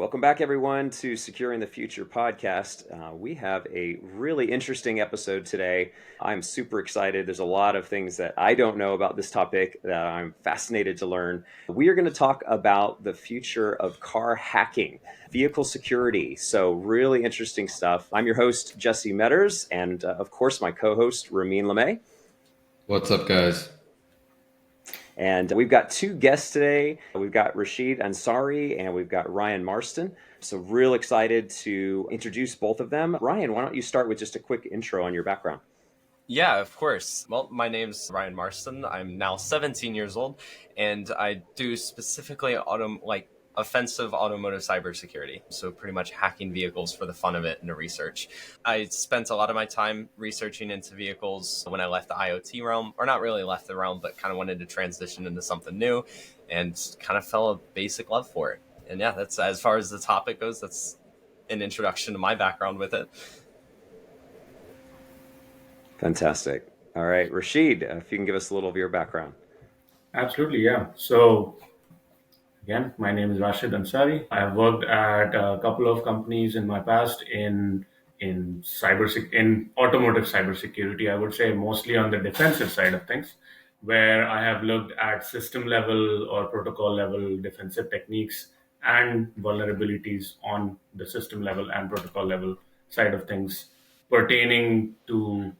Welcome back, everyone, to Securing the Future podcast. We have a really interesting episode today. I'm super excited. There's a lot of things that I don't know about this topic that I'm fascinated to learn. We are going to talk about the future of car hacking, vehicle security. So, really interesting stuff. I'm your host, Jesse Metters, and of course, my co host, Ramin Lemay. What's up, guys? And we've got two guests today. We've got Raashid Ansari and we've got Ryan Marston. So, real excited to introduce both of them. Ryan, why don't you start with just a quick intro on your background? Yeah, of course. Well, my name's Ryan Marston. I'm now 17 years old, and I do specifically offensive automotive cybersecurity. So pretty much hacking vehicles for the fun of it and the research. I spent a lot of my time researching into vehicles when I left the IoT realm, or not really left the realm, but kind of wanted to transition into something new and kind of fell a basic love for it. And yeah, that's as far as the topic goes, that's an introduction to my background with it. Fantastic. All right, Raashid, if you can give us a little of your background. Absolutely, yeah. So again, my name is Raashid Ansari. I have worked at a couple of companies in my past in automotive cybersecurity. I would say mostly on the defensive side of things, where I have looked at system level or protocol level defensive techniques and vulnerabilities on the system level and protocol level side of things pertaining to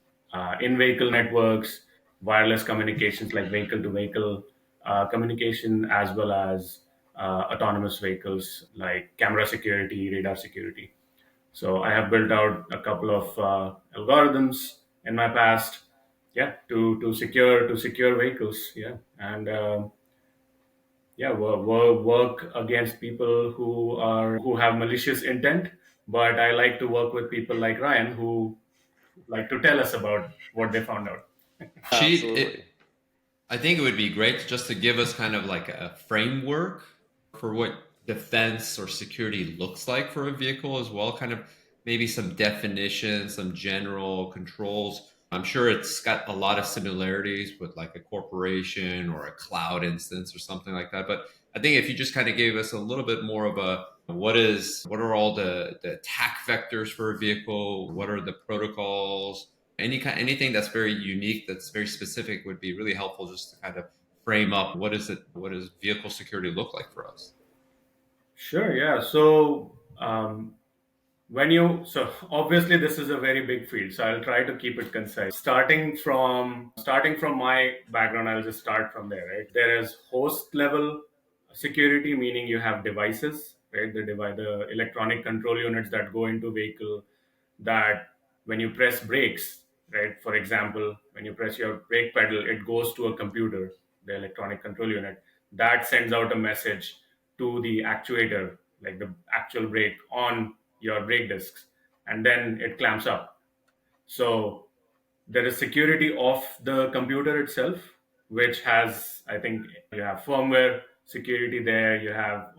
in-vehicle networks, wireless communications like vehicle-to-vehicle communication, as well as autonomous vehicles like camera security, radar security. So I have built out a couple of algorithms in my past, yeah, to secure vehicles, yeah, and yeah, work against people who have malicious intent. But I like to work with people like Ryan who like to tell us about what they found out. Absolutely. I think it would be great just to give us kind of like a framework for what defense or security looks like for a vehicle as well. Kind of maybe some definitions, some general controls. I'm sure it's got a lot of similarities with like a corporation or a cloud instance or something like that. But I think if you just kind of gave us a little bit more of a what are all the attack vectors for a vehicle? What are the protocols? Anything that's very unique, that's very specific would be really helpful just to kind of frame up what does vehicle security look like for us. Sure, yeah. So obviously this is a very big field, so I'll try to keep it concise. Starting from my background, I'll just start from there, right? There is host level security, meaning you have devices, right? The electronic control units that go into vehicle, that when you press brakes, right? For example, when you press your brake pedal, it goes to a computer, the electronic control unit, that sends out a message to the actuator, like the actual brake on your brake discs, and then it clamps up. So there is security of the computer itself, which has, I think, you have firmware security there, you have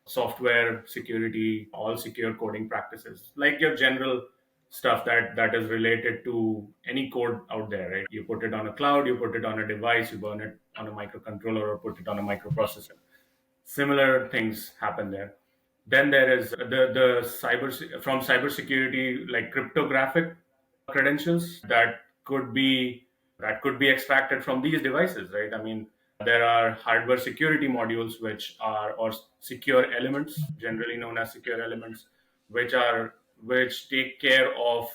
software security, all secure coding practices, like your general stuff that is related to any code out there, right? You put it on a cloud, you put it on a device, you burn it on a microcontroller or put it on a microprocessor. Similar things happen there. Then there is the cybersecurity, like cryptographic credentials could be that could be extracted from these devices, right? I mean, there are hardware security modules, which are or secure elements, generally known as secure elements, which take care of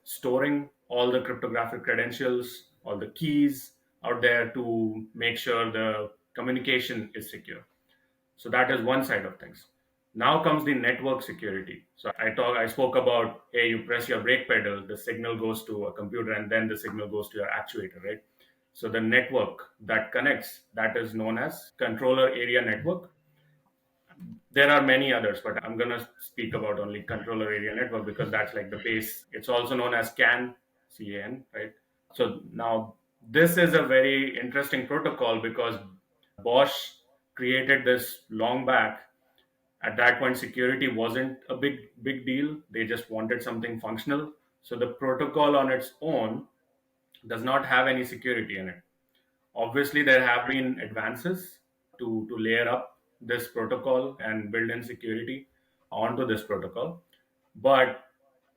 storing all the cryptographic credentials, all the keys out there to make sure the communication is secure. So that is one side of things. Now comes the network security. So I spoke about, hey, you press your brake pedal, the signal goes to a computer, and then the signal goes to your actuator, right? So the network that connects, that is known as controller area network. There are many others, but I'm gonna speak about only controller area network because that's like the base. It's also known as CAN, right? So now this is a very interesting protocol because Bosch created this long back. At that point, security wasn't a big deal. They just wanted something functional. So the protocol on its own does not have any security in it. Obviously, there have been advances to layer up this protocol and build in security onto this protocol. But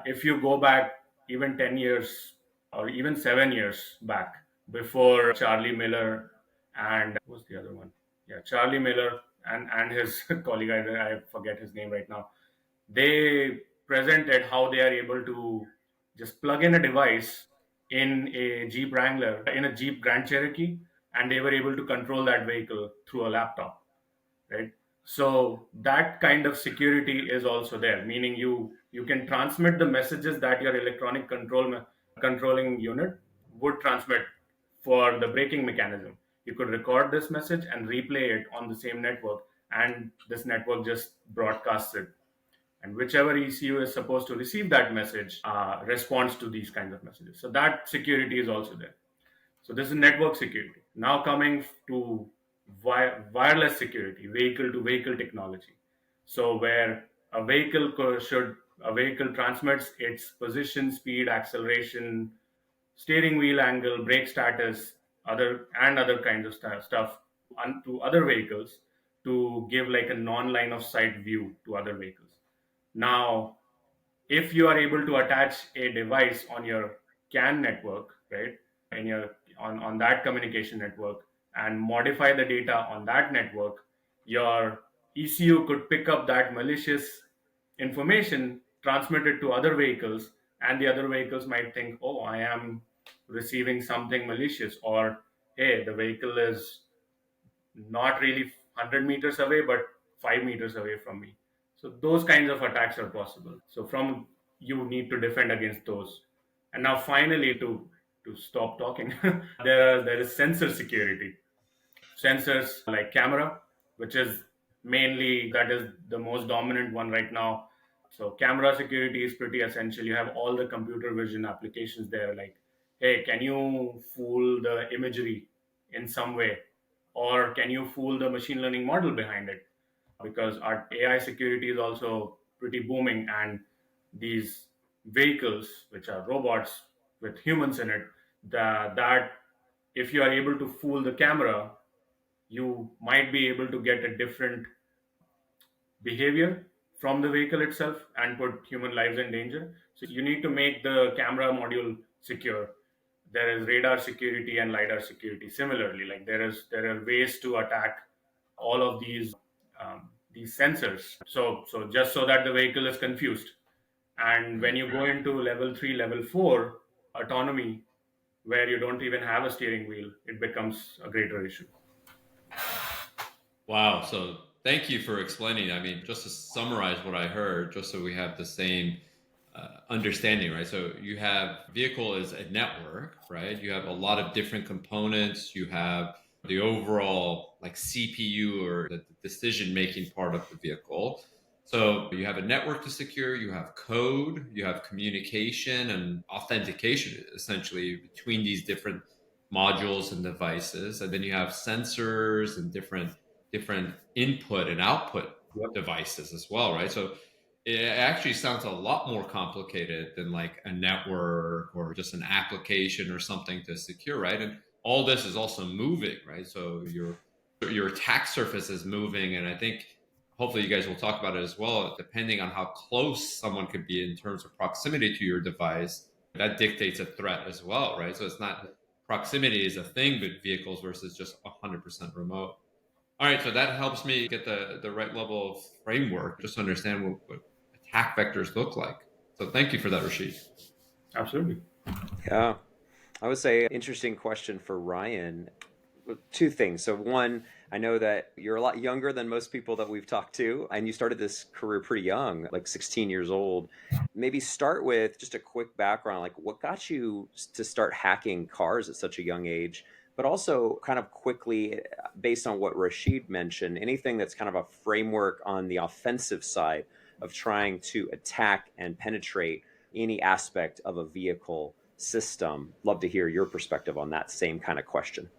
if you go back even 10 years or even 7 years back, before Charlie Miller and what's the other one? Yeah, Charlie Miller and his colleague, I forget his name right now. They presented how they are able to just plug in a device in a Jeep Wrangler, in a Jeep Grand Cherokee, and they were able to control that vehicle through a laptop, right? So that kind of security is also there, meaning you can transmit the messages that your electronic controlling unit would transmit for the braking mechanism. You could record this message and replay it on the same network, and this network just broadcasts it, and whichever ECU is supposed to receive that message responds to these kinds of messages. So that security is also there. So this is network security. Now coming to wireless security, vehicle to vehicle technology. So where a vehicle transmits its position, speed, acceleration, steering wheel angle, brake status, other kinds of stuff to other vehicles to give like a non-line of sight view to other vehicles. Now, if you are able to attach a device on your CAN network, right, in your on that communication network and modify the data on that network, your ECU could pick up that malicious information, transmit it to other vehicles, and the other vehicles might think, oh, I am receiving something malicious, or hey, the vehicle is not really 100 meters away, but 5 meters away from me. So those kinds of attacks are possible. So from you need to defend against those. And now finally, to stop talking, there is sensor security. Sensors like camera, which is mainly that is the most dominant one right now. So camera security is pretty essential. You have all the computer vision applications there, like, hey, can you fool the imagery in some way, or can you fool the machine learning model behind it? Because our AI security is also pretty booming, and these vehicles, which are robots with humans in it, that if you are able to fool the camera, you might be able to get a different behavior from the vehicle itself and put human lives in danger. So you need to make the camera module secure. There is radar security and lidar security. Similarly, like there are ways to attack all of these sensors. So just so that the vehicle is confused. And when you go into level 3, level 4 autonomy, where you don't even have a steering wheel, it becomes a greater issue. Wow. So thank you for explaining. I mean, just to summarize what I heard, just so we have the same understanding, right? So you have vehicle is a network, right? You have a lot of different components. You have the overall like CPU or the decision making part of the vehicle. So you have a network to secure, you have code, you have communication and authentication essentially between these different modules and devices. And then you have sensors and different input and output Yep. devices as well, right? So it actually sounds a lot more complicated than like a network or just an application or something to secure, right? And all this is also moving, right? So your attack surface is moving, and I think hopefully you guys will talk about it as well. Depending on how close someone could be in terms of proximity to your device, that dictates a threat as well, right? So it's not proximity is a thing with vehicles versus just 100% remote. All right, so that helps me get the right level of framework, just to understand what attack vectors look like. So thank you for that, Raashid. Absolutely. Yeah. I would say interesting question for Ryan. Two things. So one, I know that you're a lot younger than most people that we've talked to, and you started this career pretty young, like 16 years old. Maybe start with just a quick background, like what got you to start hacking cars at such a young age, but also kind of quickly, based on what Raashid mentioned, anything that's kind of a framework on the offensive side of trying to attack and penetrate any aspect of a vehicle system. Love to hear your perspective on that same kind of question.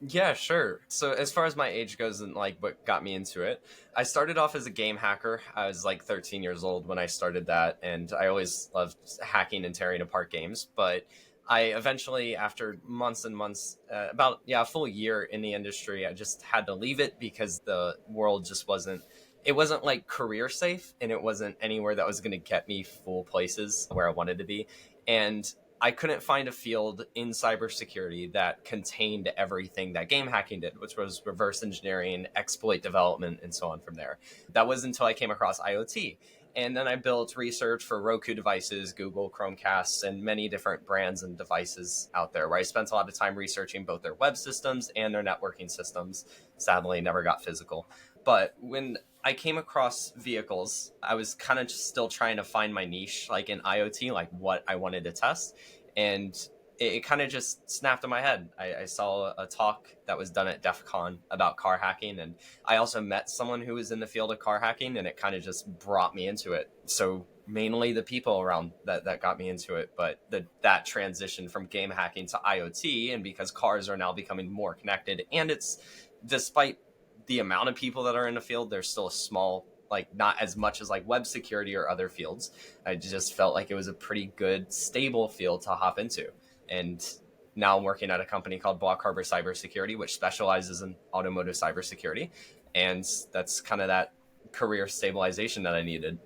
Yeah, sure. So as far as my age goes and like what got me into it, I started off as a game hacker. I was like 13 years old when I started that, and I always loved hacking and tearing apart games. But I eventually, after months and months, about a full year in the industry, I just had to leave it because the world just wasn't. It wasn't like career safe, and it wasn't anywhere that was going to get me full places where I wanted to be. And I couldn't find a field in cybersecurity that contained everything that game hacking did, which was reverse engineering, exploit development, and so on from there. That was until I came across IoT. And then I built research for Roku devices, Google Chromecasts, and many different brands and devices out there, where I spent a lot of time researching both their web systems and their networking systems. Sadly, never got physical. But when I came across vehicles, I was kind of just still trying to find my niche, like in IoT, like what I wanted to test. And it kind of just snapped in my head. I saw a talk that was done at DEF CON about car hacking, and I also met someone who was in the field of car hacking, and it kind of just brought me into it. So mainly the people around that got me into it, but that transition from game hacking to IoT, and because cars are now becoming more connected, and it's, despite the amount of people that are in the field, there's still a small, like not as much as like web security or other fields. I just felt like it was a pretty good, stable field to hop into. And now I'm working at a company called Block Harbor Cybersecurity, which specializes in automotive cybersecurity. And that's kind of that career stabilization that I needed.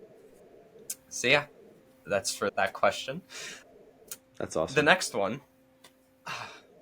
So yeah, that's for that question. That's awesome. The next one,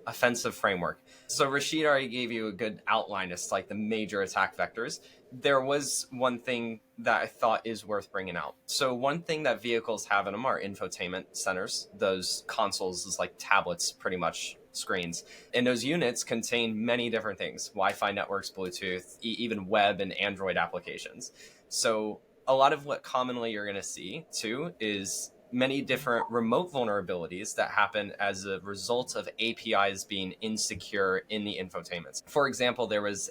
offensive framework. So Raashid already gave you a good outline as to like the major attack vectors. There was one thing that I thought is worth bringing out. So one thing that vehicles have in them are infotainment centers. Those consoles is like tablets, pretty much screens. And those units contain many different things: Wi-Fi networks, Bluetooth, even web and Android applications. So a lot of what commonly you're going to see too is many different remote vulnerabilities that happen as a result of APIs being insecure in the infotainments. For example, there was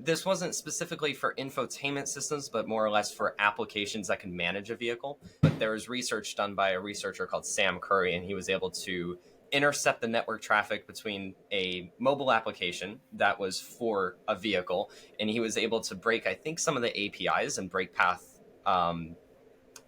this wasn't specifically for infotainment systems, but more or less for applications that can manage a vehicle. But there was research done by a researcher called Sam Curry, and he was able to intercept the network traffic between a mobile application that was for a vehicle, and he was able to break, I think, some of the APIs and break path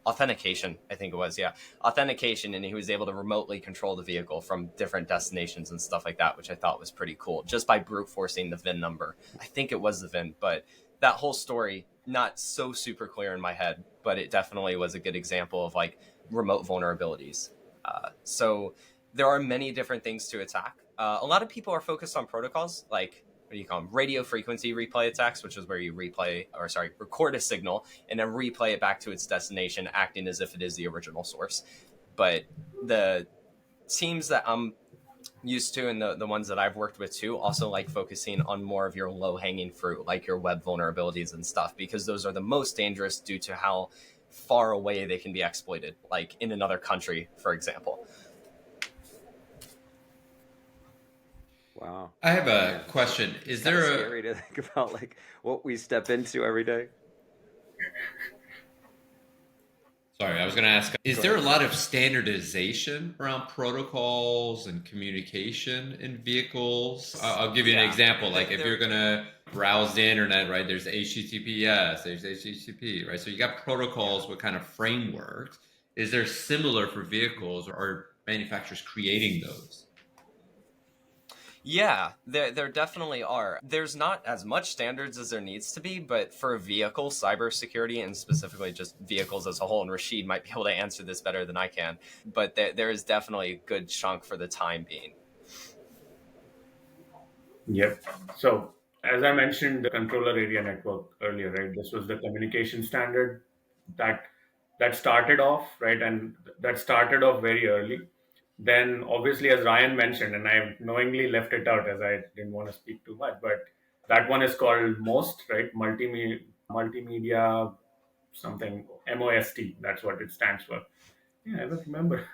authentication, I think it was, authentication, and he was able to remotely control the vehicle from different destinations and stuff like that, which I thought was pretty cool, just by brute forcing the VIN number. I think it was the VIN, but that whole story, not so super clear in my head, but it definitely was a good example of like remote vulnerabilities. So there are many different things to attack. A lot of people are focused on protocols like, what do you call them? Radio frequency replay attacks, which is where you record a signal and then replay it back to its destination, acting as if it is the original source. But the teams that I'm used to, and the ones that I've worked with too, also like focusing on more of your low hanging fruit, like your web vulnerabilities and stuff, because those are the most dangerous due to how far away they can be exploited, like in another country, for example. Wow. I have a question. Is there a scary to think about like what we step into every day? Sorry, I was going to ask, is there a lot of standardization around protocols and communication in vehicles? I'll give you an example. Like if you're going to browse the internet, right, there's HTTPS, there's HTTP, right? So you got protocols with kind of frameworks. Is there similar for vehicles, or are manufacturers creating those? Yeah, there definitely are. There's not as much standards as there needs to be, but for vehicle cybersecurity, and specifically just vehicles as a whole, and Raashid might be able to answer this better than I can, but there is definitely a good chunk for the time being. Yep. So, as I mentioned, the controller area network earlier, right? This was the communication standard that started off, right, and that started off very early. Then, obviously, as Ryan mentioned, and I knowingly left it out as I didn't want to speak too much, but that one is called MOST, right? Multimedia something, MOST. That's what it stands for. Yeah, I don't remember.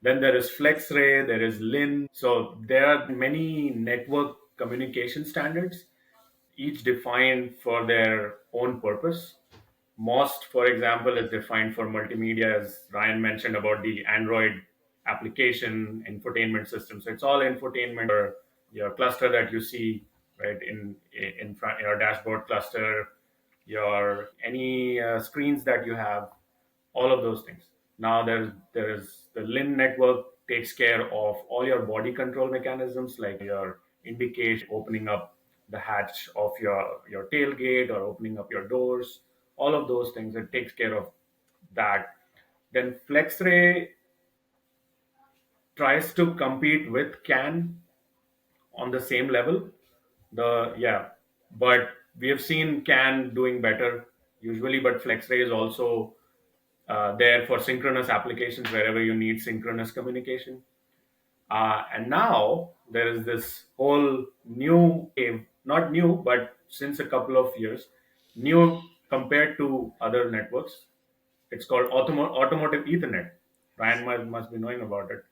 Then there is FlexRay, there is LIN. So there are many network communication standards, each defined for their own purpose. MOST, for example, is defined for multimedia, as Ryan mentioned about the Android application infotainment system. So it's all infotainment, or your cluster that you see right in front, your dashboard cluster, your any screens that you have, all of those things. Now there is the LIN network takes care of all your body control mechanisms, like your indication, opening up the hatch of your tailgate or opening up your doors, all of those things. It takes care of that. Then FlexRay tries to compete with CAN on the same level. But we have seen CAN doing better usually, but FlexRay is also there for synchronous applications wherever you need synchronous communication. And now there is this whole new wave, not new, but since a couple of years, new compared to other networks. It's called automotive Ethernet. Ryan must be knowing about it.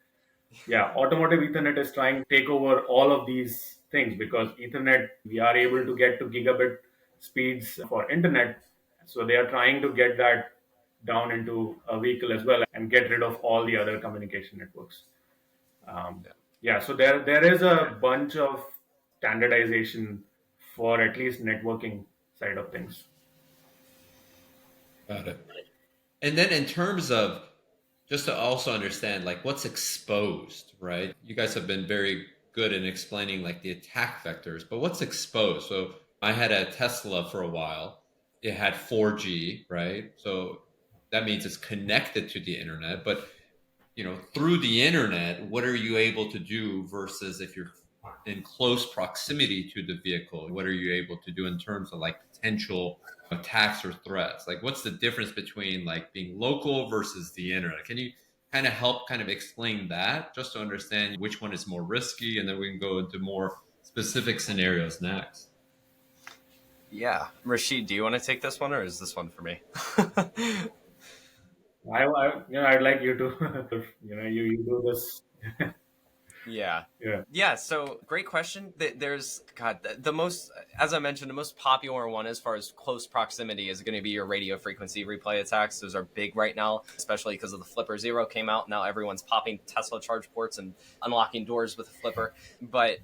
Yeah, automotive Ethernet is trying to take over all of these things, because Ethernet, we are able to get to gigabit speeds for internet. So they are trying to get that down into a vehicle as well and get rid of all the other communication networks. Um, Yeah. yeah, so there is a bunch of standardization for at least networking side of things. Got it. And then in terms of just to also understand like what's exposed, right? You guys have been very good in explaining like the attack vectors, but what's exposed? So I had a Tesla for a while. It had 4G, right? So that means it's connected to the internet, but through the internet, what are you able to do versus if you're in close proximity to the vehicle? What are you able to do in terms of like potential attacks or threats? Like, what's the difference between like being local versus the internet? Can you kind of help kind of explain that just to understand which one is more risky? And then we can go into more specific scenarios next. Yeah. Raashid, do you want to take this one or is this one for me? I'd like you to, you do this. Yeah. Yeah. Yeah. So great question. There's, God, the most, as I mentioned, the most popular one as far as close proximity is going to be your radio frequency replay attacks. Those are big right now, especially because of the Flipper Zero came out. Now everyone's popping Tesla charge ports and unlocking doors with a flipper. But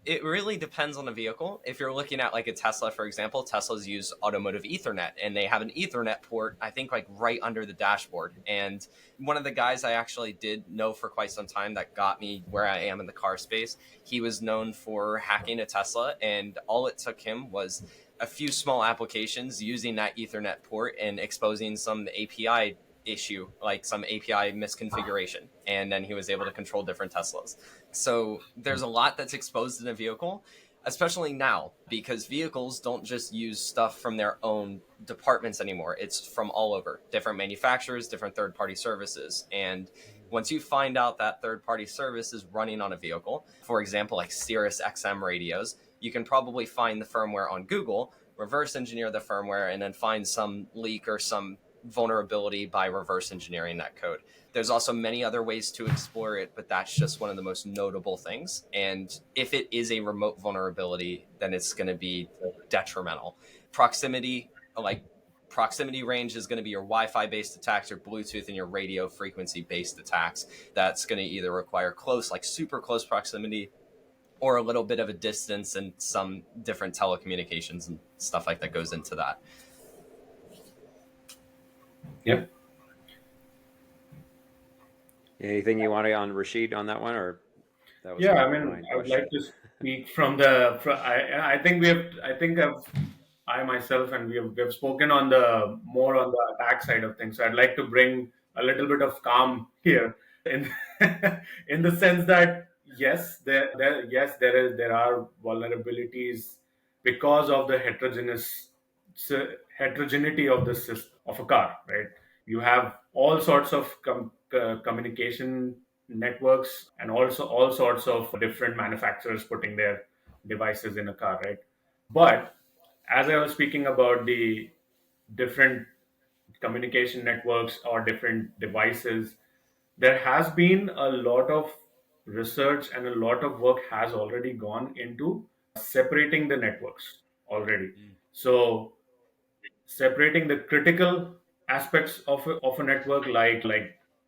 it really depends on the vehicle. If you're looking at like a Tesla, for example, Teslas use automotive Ethernet, and they have an Ethernet port, I think, like right under the dashboard. And one of the guys I actually did know for quite some time that got me where I am in the car space, he was known for hacking a Tesla, and all it took him was a few small applications using that Ethernet port and exposing some API issue, like some API misconfiguration, and then he was able to control different Teslas. So there's a lot that's exposed in a vehicle, especially now, because vehicles don't just use stuff from their own departments anymore. It's from all over, different manufacturers, different third-party services. And once you find out that third-party service is running on a vehicle, for example, like Sirius XM radios, you can probably find the firmware on Google, reverse engineer the firmware, and then find some leak or some vulnerability by reverse engineering that code. There's also many other ways to explore it, but that's just one of the most notable things. And if it is a remote vulnerability, then it's going to be detrimental. Proximity range is going to be your Wi-Fi based attacks, your Bluetooth, and your radio frequency based attacks. That's going to either require close, like super close proximity, or a little bit of a distance, and some different telecommunications and stuff like that goes into that. Yep. Anything you want to on Raashid on that one, or that was Yeah, a I mean, fine I would question? like to speak from the. I think I myself and we've spoken on the more on the attack side of things. So I'd like to bring a little bit of calm here, in in the sense that yes, there are vulnerabilities because of the heterogeneity of the system of a car, right? You have all sorts of communication networks, and also all sorts of different manufacturers putting their devices in a car, right? But as I was speaking about the different communication networks or different devices, there has been a lot of research and a lot of work has already gone into separating the networks already. So separating the critical aspects of a network, like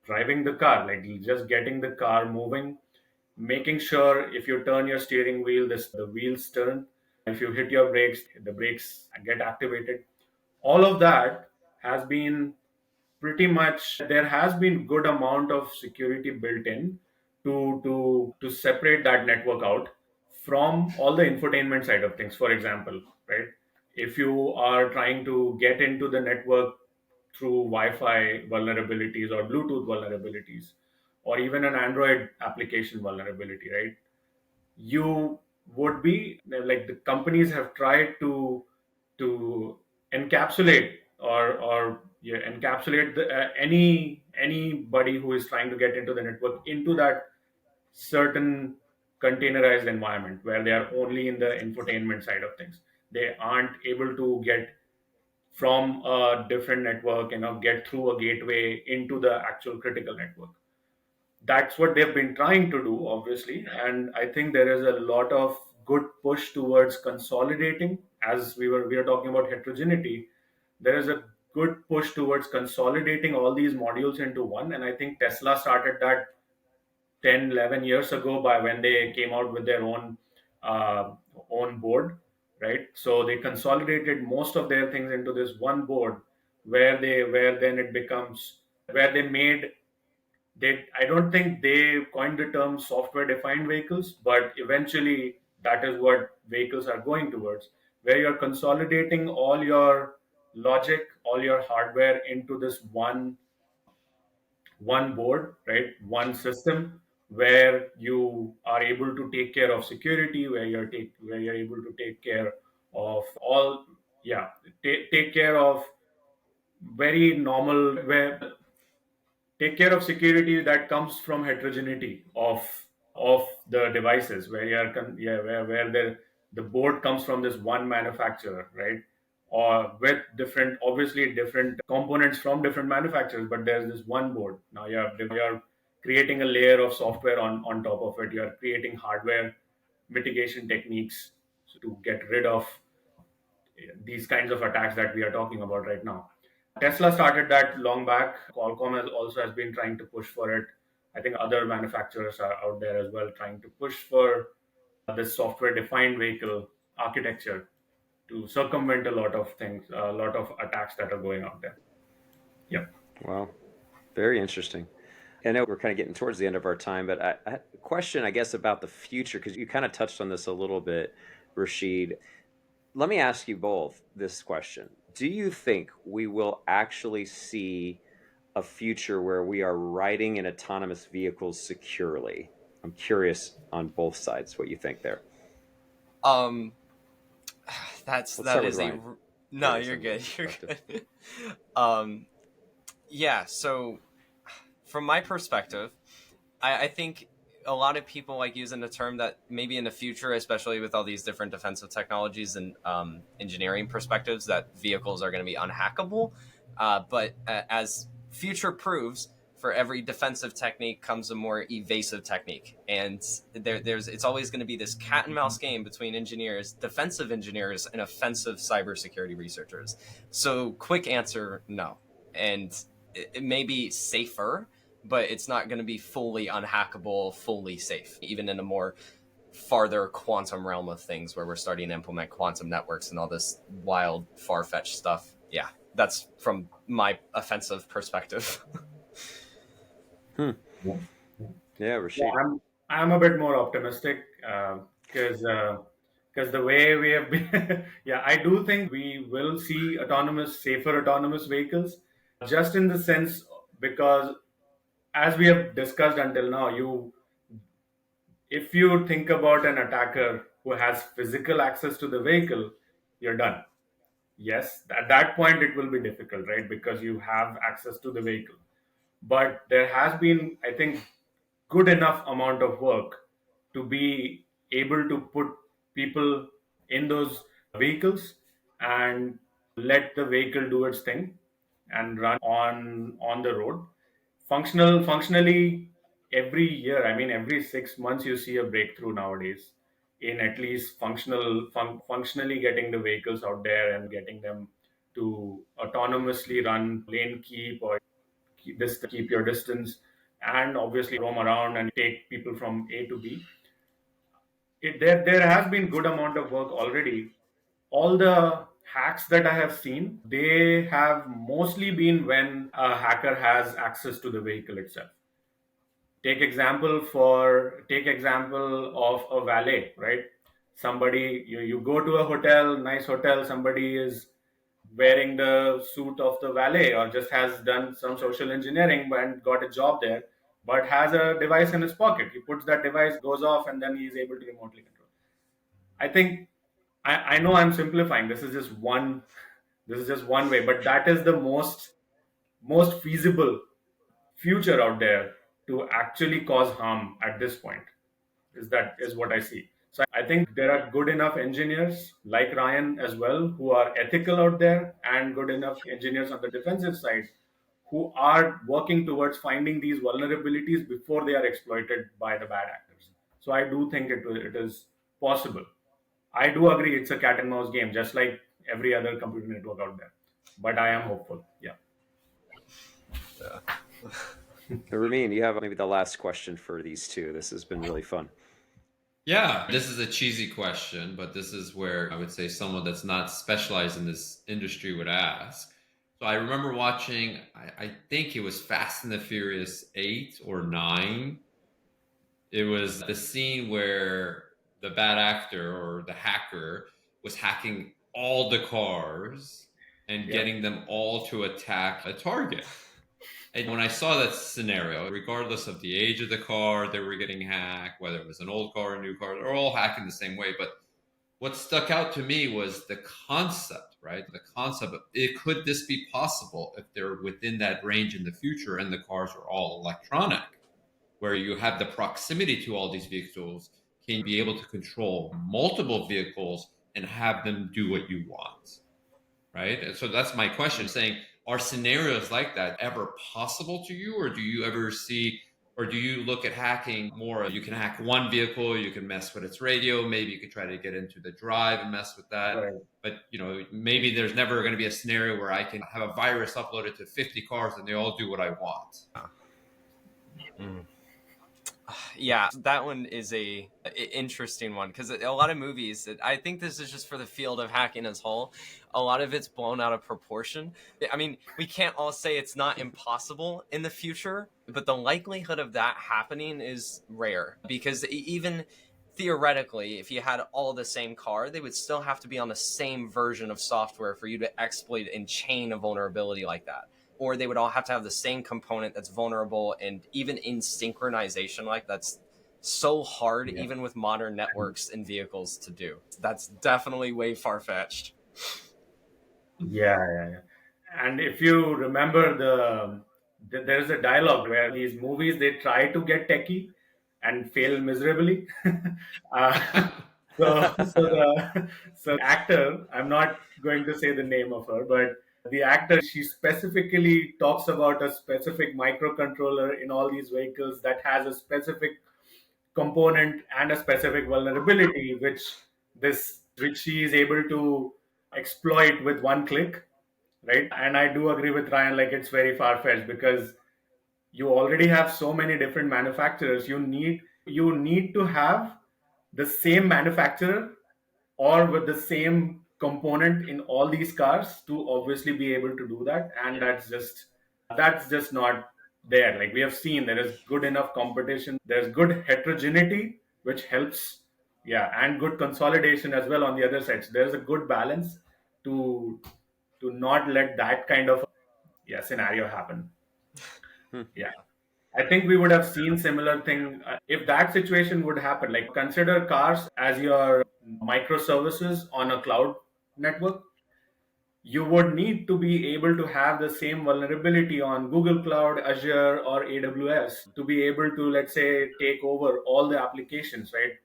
driving the car, like just getting the car moving, making sure if you turn your steering wheel, the wheels turn. If you hit your brakes, the brakes get activated. All of that has been pretty much, there has been good amount of security built in to separate that network out from all the infotainment side of things. For example, right, if you are trying to get into the network through Wi-Fi vulnerabilities or Bluetooth vulnerabilities, or even an Android application vulnerability, right? You would be like, the companies have tried to encapsulate or yeah, encapsulate anybody who is trying to get into the network into that certain containerized environment where they are only in the infotainment side of things. They aren't able to get from a different network, get through a gateway into the actual critical network. That's what they've been trying to do, obviously. And I think there is a lot of good push towards consolidating. As we are talking about heterogeneity, there is a good push towards consolidating all these modules into one. And I think Tesla started that 10, 11 years ago, by when they came out with their uh, own board, right? So they consolidated most of their things into this one board, where then it becomes, where they made, they, I don't think they coined the term software defined vehicles, but eventually that is what vehicles are going towards, where you're consolidating all your logic, all your hardware into this one board, right? One system, where you are able to take care of security, where you're able to take care of all, yeah, take care of very normal, where take care of security that comes from heterogeneity of the devices, where where the board comes from this one manufacturer, right? Or with different, obviously different components from different manufacturers, but there's this one board. Now you're creating a layer of software on top of it. You're creating hardware mitigation techniques to get rid of these kinds of attacks that we are talking about right now. Tesla started that long back. Qualcomm has been trying to push for it. I think other manufacturers are out there as well, trying to push for this software defined vehicle architecture to circumvent a lot of things, a lot of attacks that are going out there. Yep. Wow, very interesting. I know we're kind of getting towards the end of our time, but I had a question, I guess, about the future, because you kind of touched on this a little bit, Raashid. Let me ask you both this question. Do you think we will actually see a future where we are riding in autonomous vehicles securely? I'm curious on both sides what you think there. Um, Let's that start with is a Ryan. no. Curious You're on your good. You're perspective. good. um, yeah. So from my perspective, I think a lot of people like using the term that maybe in the future, especially with all these different defensive technologies and engineering perspectives, that vehicles are going to be unhackable. But as future proves, for every defensive technique comes a more evasive technique, and there's it's always going to be this cat and mouse game between engineers, defensive engineers, and offensive cybersecurity researchers. So, quick answer: no, and it may be safer, but it's not going to be fully unhackable, fully safe, even in a more farther quantum realm of things where we're starting to implement quantum networks and all this wild, far fetched stuff. Yeah, that's from my offensive perspective. Hmm. Yeah. Yeah, Yeah, Rashid. I'm a bit more optimistic, because the way we have been, yeah, I do think we will see safer autonomous vehicles, just in the sense, because as we have discussed until now, if you think about an attacker who has physical access to the vehicle, you're done. Yes, at that point it will be difficult, right? Because you have access to the vehicle. But there has been, I think, good enough amount of work to be able to put people in those vehicles and let the vehicle do its thing and run on the road functionally. Every year, I mean, every 6 months you see a breakthrough nowadays in at least functionally getting the vehicles out there and getting them to autonomously run, lane keep, or keep your distance, and obviously roam around and take people from A to B. There has been good amount of work already. All the hacks that I have seen, they have mostly been when a hacker has access to the vehicle itself. Take example of a valet, right? Somebody, you go to a hotel, nice hotel, somebody is wearing the suit of the valet or just has done some social engineering and got a job there, but has a device in his pocket. He puts that device, goes off, and then he's able to remotely control. I think I know I'm simplifying. This is just one way, but that is the most feasible future out there to actually cause harm at this point. Is what I see. So I think there are good enough engineers like Ryan as well who are ethical out there, and good enough engineers on the defensive side who are working towards finding these vulnerabilities before they are exploited by the bad actors. So I do think it is possible. I do agree it's a cat and mouse game, just like every other computer network out there. But I am hopeful. Yeah. Ramin, you have maybe the last question for these two. This has been really fun. Yeah, this is a cheesy question, but this is where I would say someone that's not specialized in this industry would ask. So I remember watching, I think it was Fast and the Furious 8 or 9. It was the scene where the bad actor or the hacker was hacking all the cars and getting them all to attack a target. And when I saw that scenario, regardless of the age of the car, they were getting hacked, whether it was an old car or a new car, they're all hacking the same way. But what stuck out to me was the concept, right? The concept of could this be possible if they're within that range in the future and the cars are all electronic, where you have the proximity to all these vehicles, can you be able to control multiple vehicles and have them do what you want? Right? And so that's my question, saying, are scenarios like that ever possible to you? Or do you ever see, or do you look at hacking more? You can hack one vehicle, you can mess with its radio, maybe you could try to get into the drive and mess with that. Right. But maybe there's never going to be a scenario where I can have a virus uploaded to 50 cars and they all do what I want. Yeah, that one is a interesting one, because a lot of movies, I think this is just for the field of hacking as whole, a lot of it's blown out of proportion. I mean, we can't all say it's not impossible in the future, but the likelihood of that happening is rare, because even theoretically, if you had all the same car, they would still have to be on the same version of software for you to exploit and chain a vulnerability like that. Or they would all have to have the same component that's vulnerable, and even in synchronization, like that's so hard, even with modern networks and vehicles, to do. That's definitely way far-fetched. Yeah. And if you remember there's a dialogue where these movies, they try to get techie and fail miserably. So actor, I'm not going to say the name of her, but the actor, she specifically talks about a specific microcontroller in all these vehicles that has a specific component and a specific vulnerability, which she is able to exploit with one click, right? And I do agree with Ryan, like it's very far-fetched, because you already have so many different manufacturers. You need to have the same manufacturer or with the same component in all these cars to obviously be able to do that, and that's just not there. Like we have seen, there is good enough competition, there's good heterogeneity which helps, and good consolidation as well on the other side. So there's a good balance to not let that kind of scenario happen. Yeah, I think we would have seen similar thing if that situation would happen. Like consider cars as your microservices on a cloud network. You would need to be able to have the same vulnerability on Google Cloud, Azure, or AWS to be able to, let's say, take over all the applications, right?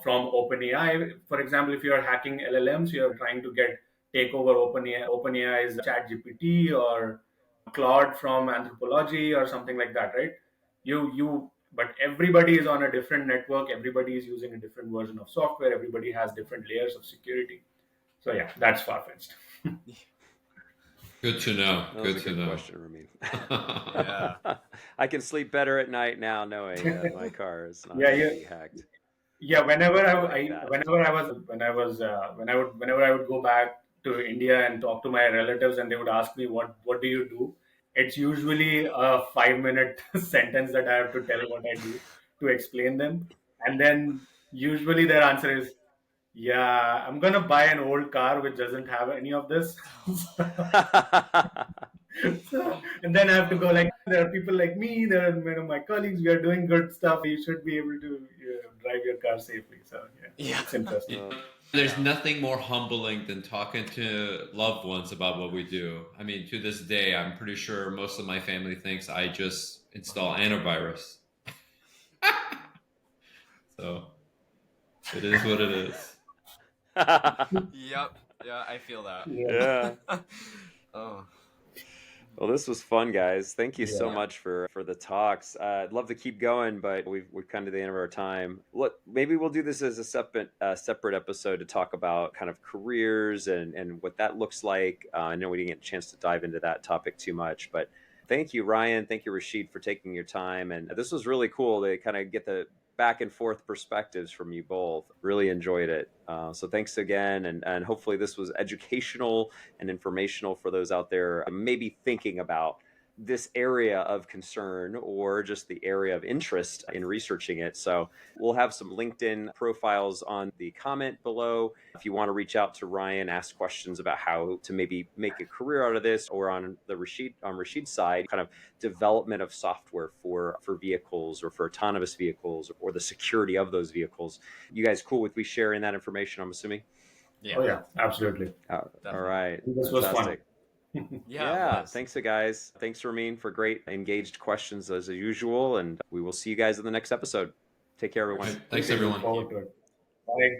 From OpenAI, for example, if you're hacking LLMs, you're trying to take over OpenAI's ChatGPT or Claude from Anthropology or something like that, right? But everybody is on a different network. Everybody is using a different version of software. Everybody has different layers of security. So yeah, that's far-fetched. Good to know. That was Good a to good know. question, Ramin. Yeah. I can sleep better at night now knowing that my car is not Yeah, going yeah. to be hacked. Yeah, whenever Like whenever I would go back to India and talk to my relatives, and they would ask me what do you do, it's usually a 5 minute sentence that I have to tell what I do to explain them. And then usually their answer is, yeah, I'm gonna buy an old car which doesn't have any of this. So, and then I have to go like, there are people like me, there are my colleagues, we are doing good stuff. You should be able to drive your car safely. So yeah, Yeah. it's interesting. There's nothing more humbling than talking to loved ones about what we do. I mean, to this day, I'm pretty sure most of my family thinks I just install antivirus. So it is what it is. Yep. Yeah, I feel that. Yeah. Oh. Well, this was fun, guys. Thank you so Yeah. much for the talks. I'd love to keep going, but we've come to the end of our time. Look, maybe we'll do this as a separate episode to talk about kind of careers and what that looks like. I know we didn't get a chance to dive into that topic too much, but thank you, Ryan. Thank you, Raashid, for taking your time. And this was really cool to kind of get the back and forth perspectives from you both. Really enjoyed it. So thanks again, and hopefully this was educational and informational for those out there maybe thinking about this area of concern or just the area of interest in researching it. So we'll have some LinkedIn profiles on the comment below. If you want to reach out to Ryan, ask questions about how to maybe make a career out of this, or on Raashid's side, kind of development of software for vehicles or for autonomous vehicles or the security of those vehicles. You guys cool with me sharing that information, I'm assuming? Yeah. Oh yeah, absolutely. All Definitely. right. This was fun. Fantastic. Yeah, it was. Thanks, guys. Thanks, Ramin, for great engaged questions as usual. And we will see you guys in the next episode. Take care, everyone. Thanks, Look everyone. forward to it. Bye.